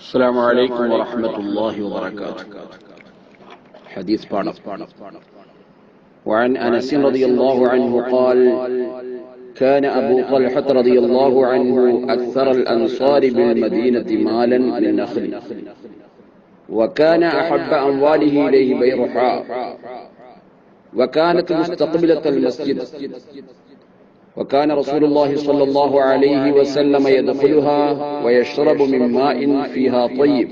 السلام عليكم ورحمة الله وبركاته. حديث بعض. وعن أنس رضي الله عنه قال: كان أبو طلحة رضي الله عنه أكثر الأنصار بالمدينة مالا من نخل، وكان أحب أمواله إليه بيرحاء، وكانت مستقبلة المسجد، وكان رسول الله صلى الله عليه وسلم يدخلها ويشرب من ماء فيها طيب.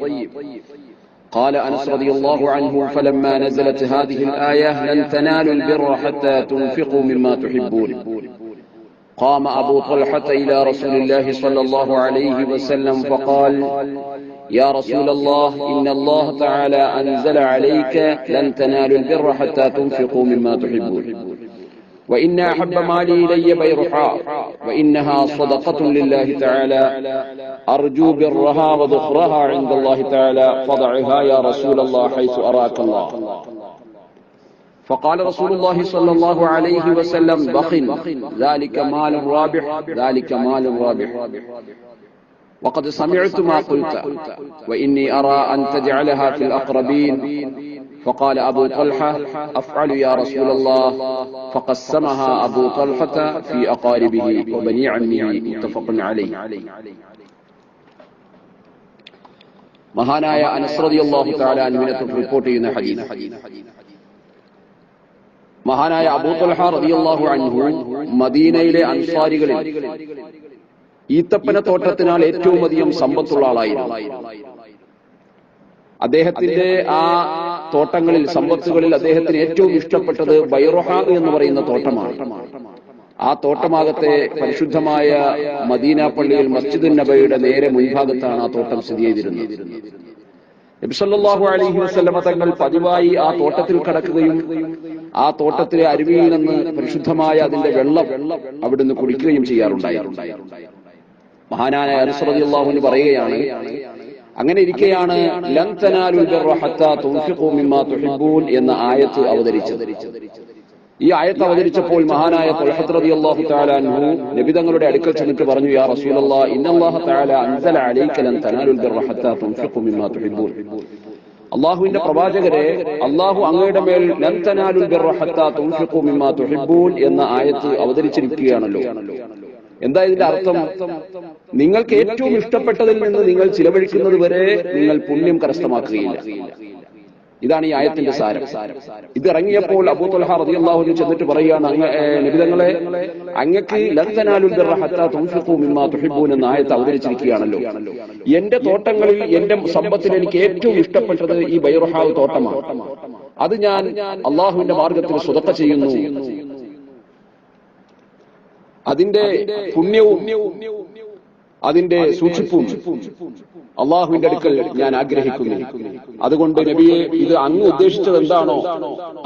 قال أنس رضي الله عنه: فلما نزلت هذه الآية: لن تنالوا البر حتى تنفقوا مما تحبون، قام أبو طلحة إلى رسول الله صلى الله عليه وسلم فقال: يا رسول الله، إن الله تعالى أنزل عليك: لن تنالوا البر حتى تنفقوا مما تحبون، وإن أحب مالي إلي بيرحاء، وإنها صدقة لله تعالى، أرجو برها وذخرها عند الله تعالى، فضعها يا رسول الله حيث أراك الله. فقال رسول الله صلى الله عليه وسلم: بخ، ذلك مال رابح، ذلك مال رابح، وقد سمعت ما قلت، وإني أرى أن تجعلها في الأقربين. فقال أبو طلحة: أفعل يا رسول الله. فقسمها أبو طلحة في أقاربه وبني عمه. متفق عليه. മഹാനായ അനസ് റളിയല്ലാഹു തആല അൻഹുവിനെ റിപ്പോർട്ട് ചെയ്യുന്ന ഹദീസ്. മഹാനായ അബൂ ത്വൽഹ റളിയല്ലാഹു അൻഹു മദീനയിലെ അൻസാരികളിൽ ഈത്തപ്പന തോട്ടത്തിനാൽ ഏറ്റവും അധികം സമ്പത്തുള്ള ആളായിരുന്നു. അദ്ദേഹത്തിന്റെ ആ തോട്ടങ്ങളിൽ, സമ്പത്തുകളിൽ അദ്ദേഹത്തിന് ഏറ്റവും ഇഷ്ടപ്പെട്ടത് ബൈറുഹ എന്ന് പറയുന്ന തോട്ടമാണ്. ആ തോട്ടമാകത്തെ പരിശുദ്ധമായ മദീന പള്ളിയിൽ മസ്ജിദുൻ നബവിയുടെ നേരെ മുൻഭാഗത്താണ് ആ തോട്ടം സ്ഥിതി ചെയ്തിരുന്നത്. നബി സല്ലല്ലാഹു അലൈഹി വസല്ലമ തങ്ങൾ പതിവായി ആ തോട്ടത്തിൽ കടക്കുകയും ആ തോട്ടത്തിലെ അരുവിയിൽ നിന്ന് പരിശുദ്ധമായ അതിന്റെ വെള്ളം അവിടുന്ന് കുടിക്കുകയും ചെയ്യാറുണ്ടായിരുന്നു. മഹാനായ അനസ് റളിയല്ലാഹു അൻഹു പറയുകയാണ്, അങ്ങനെ ഇരിക്കെയാണ് ലൻ തനാലുൽ ബിർറ ഹത്താ തുൻഫിഖൂ മിമ്മാ തുഹിബ്ബൂൻ എന്ന ആയത്ത് അവതരിച്ചത്. ഈ ആയത്ത് അവതരിച്ചപ്പോൾ മഹാനായ ത്വൽഹ റളിയല്ലാഹു തആല അൻഹു നബി തങ്ങളുടെ അടുക്കൽ ചെന്നിട്ട് പറഞ്ഞു: യാ റസൂലല്ലാഹ്, ഇന്നല്ലാഹ തആല അൻസല അലൈക ലൻ തനാലുൽ ബിർറ ഹത്താ തുൻഫിഖൂ മിമ്മാ തുഹിബ്ബൂൻ. അല്ലാഹുവിന്റെ പ്രവാചകരെ, അല്ലാഹു അങ്ങയുടെ മേൽ ലൻ തനാലുൽ ബിർറ ഹത്താ തുൻഫിഖൂ മിമ്മാ തുഹിബ്ബൂൻ എന്ന ആയത്ത് അവതരിച്ചിരിക്കുകയാണല്ലോ. എന്താ ഇതിന്റെ അർത്ഥം? നിങ്ങൾക്ക് ഏറ്റവും ഇഷ്ടപ്പെട്ടതിൽ നിന്ന് നിങ്ങൾ ചിലവഴിക്കുന്നത് വരെ നിങ്ങൾ പുണ്യം കരസ്ഥമാക്കുകയില്ല. ഇതാണ് ഈ ആയത്തിന്റെ സാരം. ഇത് ഇറങ്ങിയപ്പോൾ അബൂ ത്വൽഹ റളിയല്ലാഹു അൻഹു ചെന്നിട്ട് പറയുകയാണ്: നബി തങ്ങളെ, അങ്ങക്ക് ലൻ തനാലുൽ ബിർറ ഹത്താ തുൻഫിഖൂ മിമ്മാ തുഹിബ്ബൂൻ എന്ന ആയത്ത് അവതരിച്ചിരിക്കുകയാണല്ലോ. എന്റെ തോട്ടങ്ങളിൽ, എന്റെ സമ്പത്തിൽ എനിക്ക് ഏറ്റവും ഇഷ്ടപ്പെട്ടത് ഈ ബൈറുഹാ തോട്ടമാണ്. അത് ഞാൻ അള്ളാഹുവിന്റെ മാർഗത്തിൽ സ്വതക്ക ചെയ്യുന്നു. അതിന്റെ പുണ്യവും അതിന്റെ സൂക്ഷിപ്പും അള്ളാഹുവിന്റെ അടുക്കൽ ഞാൻ ആഗ്രഹിക്കുന്നു. അതുകൊണ്ട് നബിയെ, ഇത് അങ്ങ് ഉദ്ദേശിച്ചത് എന്താണോ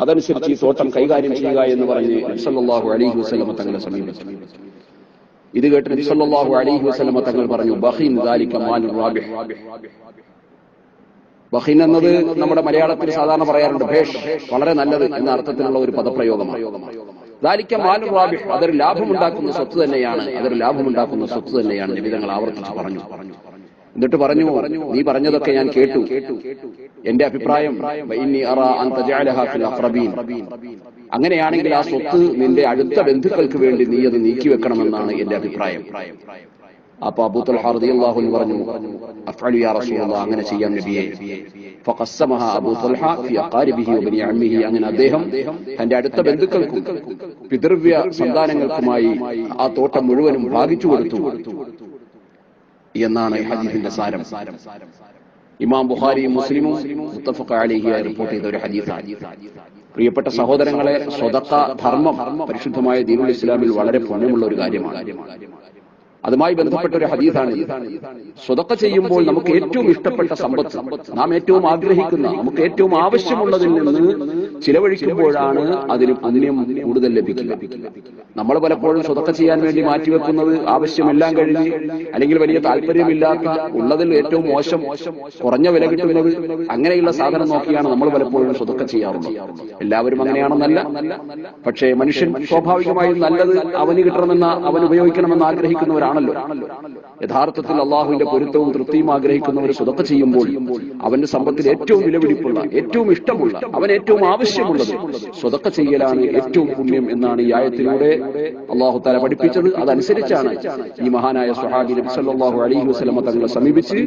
അതനുസരിച്ച് ഈ തോട്ടം കൈകാര്യം ചെയ്യുക എന്ന് പറഞ്ഞ് നബി സല്ലല്ലാഹു അലൈഹി വസല്ലമ തങ്ങളെ സമീപിച്ചു. ഇത് കേട്ട് നബി സല്ലല്ലാഹു അലൈഹി വസല്ലമ തങ്ങൾ പറഞ്ഞു: ബഖീൻ ദാലിക മാലുർ റാബിഹ്. ബഖീൻ എന്നത് നമ്മുടെ മലയാളത്തിൽ സാധാരണ പറയാറുണ്ട് ഭേഷ്, വളരെ നല്ലത് എന്ന അർത്ഥത്തിലുള്ള ഒരു പദപ്രയോഗമാണ്. ദാലിക മാലുർ റാബിഹ്, അതൊരു ലാഭമുണ്ടാക്കുന്ന സ്വത്ത് തന്നെയാണ്, അതൊരു ലാഭമുണ്ടാക്കുന്ന സ്വത്ത് തന്നെയാണ് നബി തങ്ങൾ ആവർത്തിച്ച് പറഞ്ഞു. എന്നിട്ട് പറഞ്ഞു: നീ പറഞ്ഞതൊക്കെ ഞാൻ കേട്ടു. എന്റെ അഭിപ്രായം വഇന്നി അറാ അൻ തജഅലഹാ ഫിൽ അഖ്റബീൻ, അങ്ങനെയാണെങ്കിൽ ആ സ്വത്ത് നിന്റെ അടുത്ത ബന്ധുക്കൾക്ക് വേണ്ടി നീ അത് നീക്കിവെക്കണമെന്നാണ് എന്റെ അഭിപ്രായം. അപ്പൊ അബൂ ത്വൽഹ റളിയല്ലാഹു അൻഹു പറഞ്ഞു: അഫ്അലു യാ റസൂലല്ലാഹ്, അങ്ങനെ ചെയ്യാം നബിയെ. ഫഖസ്സമഹാ അബൂ ത്വൽഹ ഫി അഖാരിബിഹി വബനി അമ്മിഹി, അങ്ങനെ അദ്ദേഹം തന്റെ അടുത്ത ബന്ധുക്കൾക്കും പിതൃവ്യ സന്താനങ്ങൾക്കുമായി ആ തോട്ടം മുഴുവനും ഭാഗിച്ചു കൊടുത്തു എന്നാണ് ഈ ഹദീസിന്റെ സാരം. ഇമാം ബുഖാരിയും മുസ്ലിമും മുത്തഫഖ് അലൈഹിയായി റിപ്പോർട്ട് ചെയ്ത ഒരു ഹദീസാണ്. പ്രിയപ്പെട്ട സഹോദരങ്ങളെ, സ്വതക്ക ധർമ്മം പരിശുദ്ധമായ ദീനുൽ ഇസ്ലാമിൽ വളരെ പുണ്യമുള്ള ഒരു കാര്യമാണ്. അതുമായി ബന്ധപ്പെട്ട ഒരു ഹദീസാണ്. സ്വതക്ക ചെയ്യുമ്പോൾ നമുക്ക് ഏറ്റവും ഇഷ്ടപ്പെട്ട സമ്പത്ത്, നാം ഏറ്റവും ആഗ്രഹിക്കുന്ന, നമുക്ക് ഏറ്റവും ആവശ്യമുള്ളതിൽ നിന്ന് ചിലവഴിക്കുമ്പോഴാണ് അതിന് പുണ്യം കൂടുതൽ ലഭിക്കുക. നമ്മൾ പലപ്പോഴും സ്വതക്ക ചെയ്യാൻ വേണ്ടി മാറ്റിവെക്കുന്നത് ആവശ്യമെല്ലാം കഴിഞ്ഞ്, അല്ലെങ്കിൽ വലിയ താല്പര്യമില്ലാത്ത, ഉള്ളതിൽ ഏറ്റവും മോശം, കുറഞ്ഞ വില കിട്ടുന്നത്, അങ്ങനെയുള്ള സാധനം നോക്കിയാണ് നമ്മൾ പലപ്പോഴും സ്വതക്ക ചെയ്യാറുള്ളത്. എല്ലാവരും അങ്ങനെയാണെന്നല്ല, പക്ഷേ മനുഷ്യൻ സ്വാഭാവികമായും നല്ലത് അവന് കിട്ടണമെന്ന, അവൻ ഉപയോഗിക്കണമെന്ന് ആഗ്രഹിക്കുന്നവരാണ്. യഥാർത്ഥത്തിൽ അള്ളാഹുവിന്റെ പൊരുത്തവും തൃപ്തിയും ആഗ്രഹിക്കുന്നവർ സ്വതക്ക ചെയ്യുമ്പോൾ അവന്റെ സമ്പത്തിൽ ഏറ്റവും വിലപിടിപ്പുള്ള, ഏറ്റവും ഇഷ്ടമുള്ള, അവൻ ഏറ്റവും ആവശ്യമുള്ളത് സ്വതക്ക ചെയ്യലാണ് ഏറ്റവും പുണ്യം എന്നാണ് ഈ ആയത്തിലൂടെ അള്ളാഹു തആല പഠിപ്പിച്ചത്. അതനുസരിച്ചാണ് ഈ മഹാനായ സ്വഹാബി നബി സല്ലല്ലാഹു അലൈഹി വസല്ലമ തങ്ങളെ സമീപിച്ച്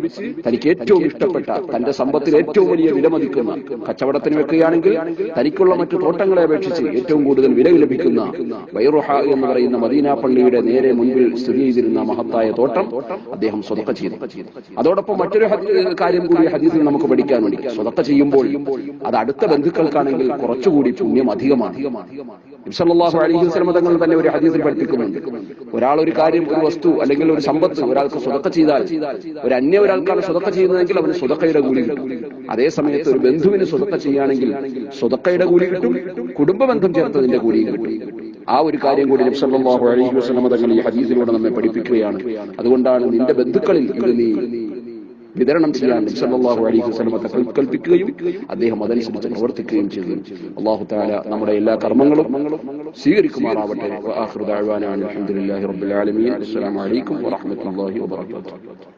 തനിക്ക് ഏറ്റവും ഇഷ്ടപ്പെട്ട, തന്റെ സമ്പത്തിൽ ഏറ്റവും വലിയ വിലമതിക്കുന്ന, കച്ചവടത്തിന് വെക്കുകയാണെങ്കിൽ തനിക്കുള്ള മറ്റു തോട്ടങ്ങളെ അപേക്ഷിച്ച് ഏറ്റവും കൂടുതൽ വില ലഭിക്കുന്ന ബൈറുഹ എന്ന് പറയുന്ന മദീന പള്ളിയുടെ നേരെ മുൻപിൽ സ്ഥിതി ചെയ്തിരുന്ന മഹത്തായ തോട്ടം അദ്ദേഹം സ്വതക്ക ചെയ്തു. അതോടൊപ്പം മറ്റൊരു കാര്യം കൂടി ഹദീസിൽ നമുക്ക് പഠിക്കാനുണ്ട്. സ്വതക്ക ചെയ്യുമ്പോൾ അത് അടുത്ത ബന്ധുക്കൾക്കാണെങ്കിൽ കുറച്ചുകൂടി പുണ്യം അധികമാണ്. നബി സല്ലല്ലാഹു അലൈഹി വസല്ലം തങ്ങൾ തന്നെ ഒരു ഹദീസിൽ പഠിപ്പിക്കുന്നുണ്ട്, ഒരാൾ ഒരു കാര്യം, ഒരു വസ്തു അല്ലെങ്കിൽ ഒരു സമ്പത്ത് ഒരാൾക്ക് സ്വതക്ക ചെയ്താൽ, ഒരു അന്യ ഒരാൾക്കാണ് സ്വതക്ക ചെയ്യുന്നതെങ്കിൽ അവന് സ്വതക്കയുടെ കൂലി കിട്ടും. അതേ സമയത്ത് ഒരു ബന്ധുവിന് സ്വതക്ക ചെയ്യുകയാണെങ്കിൽ സ്വതക്കയുടെ കൂലി കിട്ടും, കുടുംബ ബന്ധം ചേർത്തതിന്റെ കൂലി കിട്ടും. ആ ഒരു കാര്യം കൂടി നബി സല്ലല്ലാഹു അലൈഹി വസല്ലം തങ്ങൾ ഈ ഹദീസിലൂടെ നമ്മെ പഠിപ്പിക്കുകയാണ്. അതുകൊണ്ടാണ് നിന്റെ ബന്ധുക്കളിൽ ഇത് നീ വിതരണം ചെയ്യാൻ നബി സല്ലല്ലാഹു അലൈഹി വസല്ലം തങ്ങൾ കൽപ്പിക്കുകയും അദ്ദേഹം അതനുസരിച്ച് പ്രവർത്തിക്കുകയും ചെയ്തു. അല്ലാഹു തആല നമ്മുടെ എല്ലാ കർമ്മങ്ങളും സ്വീകരിക്കുമാറാവട്ടെ. വആഖിറു ദഅ്വാനാ അൽഹംദുലില്ലാഹി റബ്ബിൽ ആലമീൻ. അസ്സലാമു അലൈക്കും വറഹ്മത്തുള്ളാഹി വബറകാതുഹു.